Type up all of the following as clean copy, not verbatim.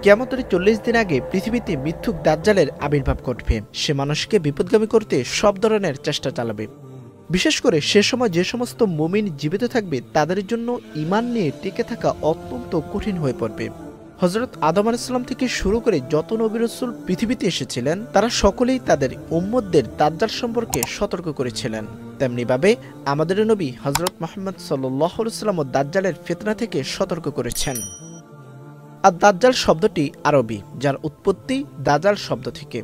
কিয়ামতের ৪০ দিন আগে পৃথিবীতে মিথ্যুক দাজ্জালের আবির্ভাব ঘটবে। সে মানুষকে বিপদগামী করতে সব ধরনের চেষ্টা চালাবে। বিশেষ করে সে সময় যে সমস্ত মুমিন জীবিত থাকবে তাদের জন্য ঈমান নিয়ে টিকে থাকা অত্যন্ত কঠিন হয়ে পড়বে। হযরত আদম আলাইহিস সালাম থেকে শুরু করে যত নবী রাসূল পৃথিবীতে এসেছিলেন তারা সকলেই তাদের উম্মতদের দাজ্জাল সম্পর্কে সতর্ক করেছিলেন। তেমনিভাবে আমাদের নবী হযরত মুহাম্মদ সাল্লাল্লাহু আলাইহি ওয়াসাল্লাম দাজ্জালের ফিতনা থেকে সতর্ক করেছেন। আর দাজ্জাল শব্দটি আরবি, যার উৎপত্তি দাজাল শব্দ থেকে,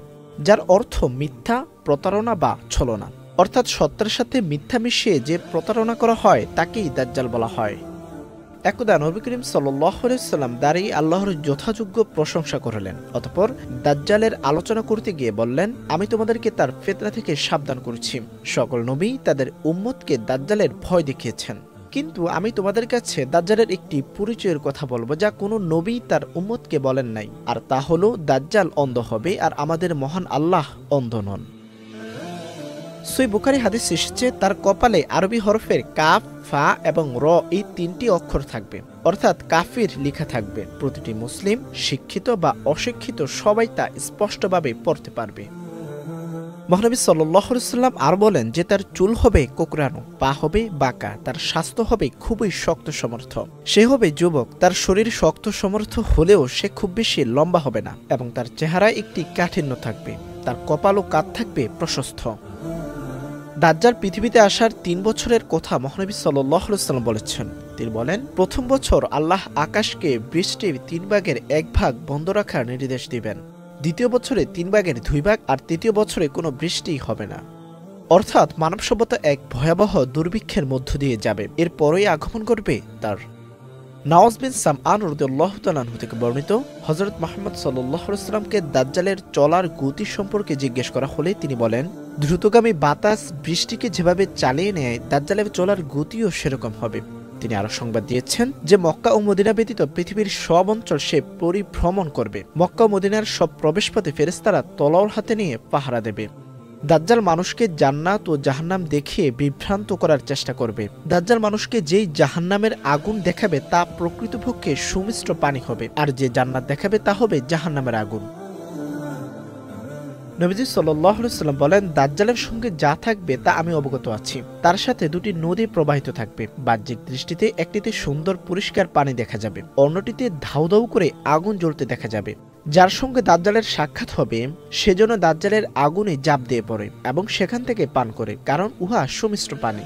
যার অর্থ মিথ্যা, প্রতারণা বা ছলনা। অর্থাৎ সত্যের সাথে মিথ্যা মিশিয়ে যে প্রতারণা করা হয় তাকেই দাজ্জাল বলা হয়। একদা নবী করিম সাল্লাল্লাহু আলাইহি ওয়াসাল্লাম দাঁড়িয়ে আল্লাহর যথাযোগ্য প্রশংসা করলেন। অতঃপর দাজ্জালের আলোচনা করতে গিয়ে বললেন, আমি তোমাদেরকে তার ফিতনা থেকে সাবধান করছি। সকল নবী তাদের উম্মতকে দাজ্জালের ভয় দেখিয়েছেন, কিন্তু আমি তোমাদের কাছে দাজ্জালের একটি পরিচয়ের কথা বলবো যা কোনো নবী তার উম্মতকে বলেন নাই, আর তা হলো দাজ্জাল অন্ধ হবে আর আমাদের মহান আল্লাহ অন্ধ নন। সহিহ বুখারী হাদিস এসেছে, তার কপালে আরবি হরফের কাফ, ফা এবং র এই ৩টি অক্ষর থাকবে, অর্থাৎ কাফির লেখা থাকবে। প্রতিটি মুসলিম, শিক্ষিত বা অশিক্ষিত সবাই তা স্পষ্টভাবে পড়তে পারবে। মহানবী সাল্লাল্লাহু আলাইহি ওয়াসাল্লাম আর বলেন যে তার চুল হবে কোকড়ানো, পা হবে বাঁকা, তার স্বাস্থ্য হবে খুবই শক্ত সমর্থ, সে হবে যুবক, তার শরীর শক্ত সমর্থ হলেও সে খুব বেশি লম্বা হবে না, এবং তার চেহারায় একটি কাঠিন্য থাকবে, তার কপাল ও কাঁধ থাকবে প্রশস্ত। দাজ্জাল পৃথিবীতে আসার ৩ বছরের কথা মহানবী সাল্লাল্লাহু আলাইহি ওয়াসাল্লাম বলেছেন। তিনি বলেন, প্রথম বছর আল্লাহ আকাশকে বৃষ্টির ৩ ভাগের ১ ভাগ বন্ধ রাখার নির্দেশ দিবেন, দ্বিতীয় বছরে ৩ ভাগের ২ ভাগ, আর তৃতীয় বছরে কোনো বৃষ্টি হবে না। অর্থাৎ মানব সভ্যতা এক ভয়াবহ দুর্ভিক্ষের মধ্য দিয়ে যাবে। এরপরই আগমন করবে তার। নাওয়াজ বিন সামআন রাদিয়াল্লাহু তাআলা আনহু থেকে বর্ণিত, হযরত মুহাম্মদ সাল্লাল্লাহু আলাইহি ওয়াসাল্লামকে দাজ্জালের চলার গতি সম্পর্কে জিজ্ঞেস করা হলে তিনি বলেন, দ্রুতগামী বাতাস বৃষ্টিকে যেভাবে চালিয়ে নেয় দাজ্জালের চলার গতিও সেরকম হবে। তিনি আরো সংবাদ দিয়েছেন যে মক্কা ও মদিনা ব্যতীত পৃথিবীর সব অঞ্চল সে পরিভ্রমণ করবে। মক্কা ও মদিনার সব প্রবেশপথে ফেরেশতারা তলোয়ার হাতে নিয়ে পাহারা দেবে। দাজ্জাল মানুষকে জান্নাত ও জাহান্নাম দেখিয়ে বিভ্রান্ত করার চেষ্টা করবে। দাজ্জাল মানুষকে যেই জাহান্নামের আগুন দেখাবে তা প্রকৃতপক্ষে সুমিষ্ট পানি হবে, আর যে জান্নাত দেখাবে তা হবে জাহান্নামের আগুন। নবীজি সাল্লাল্লাহু আলাইহি ওয়াসাল্লাম বলেন, দাজ্জালের সঙ্গে যা থাকবে তা আমি অবগত আছি। তার সাথে 2টি নদী প্রবাহিত থাকবে। বাহ্যিক দৃষ্টিতে একটিতে সুন্দর পরিষ্কার পানি দেখা যাবে, অন্যটিতে ধাউ ধাউ করে আগুন জ্বলতে দেখা যাবে। যার সঙ্গে দাজ্জালের সাক্ষাৎ হবে সেজন্য দাজ্জালের আগুনে ঝাঁপ দিয়ে পড়ে এবং সেখান থেকে পান করে, কারণ উহা সুমিষ্ট পানি।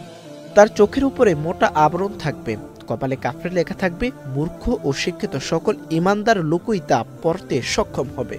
তার চোখের উপরে মোটা আবরণ থাকবে, কপালে কাফের লেখা থাকবে। মূর্খ ও শিক্ষিত সকল ঈমানদার লোকই তা পড়তে সক্ষম হবে।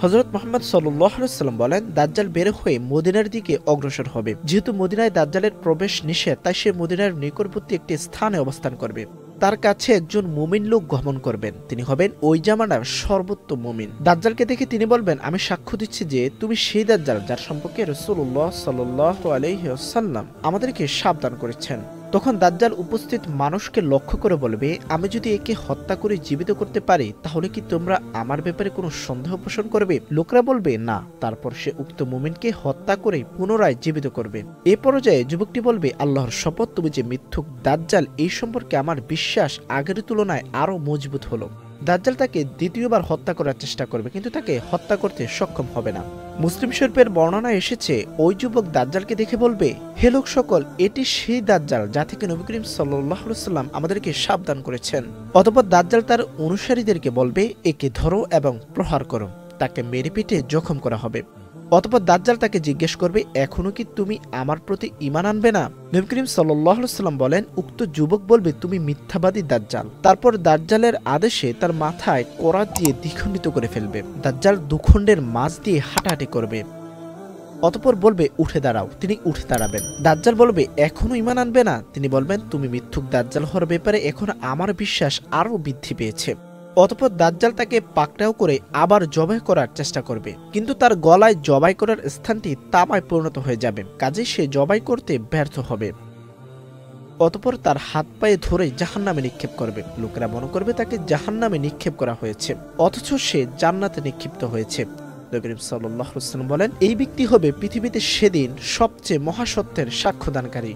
হযরত মুহাম্মদ সাল্লাল্লাহু আলাইহি ওয়াসাল্লাম বলেন, দাজ্জাল বের হয়ে মদিনার দিকে অগ্রসর হবে। যেহেতু মদিনায় দাজ্জালের প্রবেশ নিষেধ, তাই সে মদিনার নিকটবর্তী একটি স্থানে অবস্থান করবে। তার কাছে একজন মুমিন লোক গমন করবেন, তিনি হবেন ওই জামানার সর্বোত্তম মুমিন। দাজ্জালকে দেখে তিনি বলবেন, আমি সাক্ষ্য দিচ্ছি যে তুমি সেই দাজ্জাল যার সম্পর্কে রাসূলুল্লাহ সাল্লাল্লাহু আলাইহি ওয়াসাল্লাম আমাদেরকে সাবধান করেছেন। তখন দাজ্জাল উপস্থিত মানুষকে লক্ষ্য করে বলবে, আমি যদি একে হত্যা করে জীবিত করতে পারি তাহলে কি তোমরা আমার ব্যাপারে কোনো সন্দেহ পোষণ করবে? লোকরা বলবে না। তারপর সে উক্ত মুমিনকে হত্যা করে পুনরায় জীবিত করবে। এ পর্যায়ে যুবকটি বলবে, আল্লাহর শপথ, তুমি যে মিথ্যুক দাজ্জাল, এই সম্পর্কে আমার বিশ্বাস আগের তুলনায় আরো মজবুত হলো। দাজ্জাল তাকে দ্বিতীয়বার হত্যা করার চেষ্টা করবে, কিন্তু তাকে হত্যা করতে সক্ষম হবে না। মুসলিম শরীফের বর্ণনা এসেছে, ওই যুবক দাজ্জালকে দেখে বলবে, হে লোক সকল, এটি সেই দাজ্জাল যা থেকে নবী করিম সাল্লাল্লাহু আলাইহি ওয়াসাল্লাম আমাদেরকে সাবধান করেছেন। অতঃপর দাজ্জাল তার অনুসারীদেরকে বলবে, একে ধরো এবং প্রহার করো, তাকে মেরে পিটে জখম করা হবে। অতঃপর দাজ্জাল তাকে জিজ্ঞেস করবে, এখনো কি তুমি আমার প্রতি ঈমান আনবে না? নবী করিম সাল্লাল্লাহু আলাইহি ওয়াসাল্লাম বলেন, উক্ত যুবক বলবে, তুমি মিথ্যাবাদী দাজ্জাল। তারপর দাজ্জালের আদেশে তার মাথায় করাত দিয়ে দ্বিখণ্ডিত করে ফেলবে। দাজ্জাল দুখণ্ডের মাঝ দিয়ে হাঁটাহাঁটি করবে। অতঃপর বলবে, উঠে দাঁড়াও। তিনি উঠে দাঁড়াবেন। দাজ্জাল বলবে, এখনো ঈমান আনবে না? তিনি বলবেন, তুমি মিথ্যুক দাজ্জাল হওয়ার ব্যাপারে এখন আমার বিশ্বাস আরো বৃদ্ধি পেয়েছে। অতঃপর দাজ্জাল তাকে পাকড়াও করে আবার জবাই করার চেষ্টা করবে, কিন্তু তার গলায় জবাই করার স্থানটি তামায় পরিণত হয়ে যাবে, কাজে সে জবাই করতে ব্যর্থ হবে। অতঃপর তার হাত পায়ে ধরে জাহান্নামে নিক্ষেপ করবে। লোকেরা মনে করবে তাকে জাহান্নামে নিক্ষেপ করা হয়েছে, অথচ সে জান্নাতে নিক্ষিপ্ত হয়েছে। নবী করিম সাল্লাল্লাহু আলাইহি ওয়াসাল্লাম বলেন, এই ব্যক্তি হবে পৃথিবীতে সেদিন সবচেয়ে মহাসত্যের সাক্ষ্যদানকারী।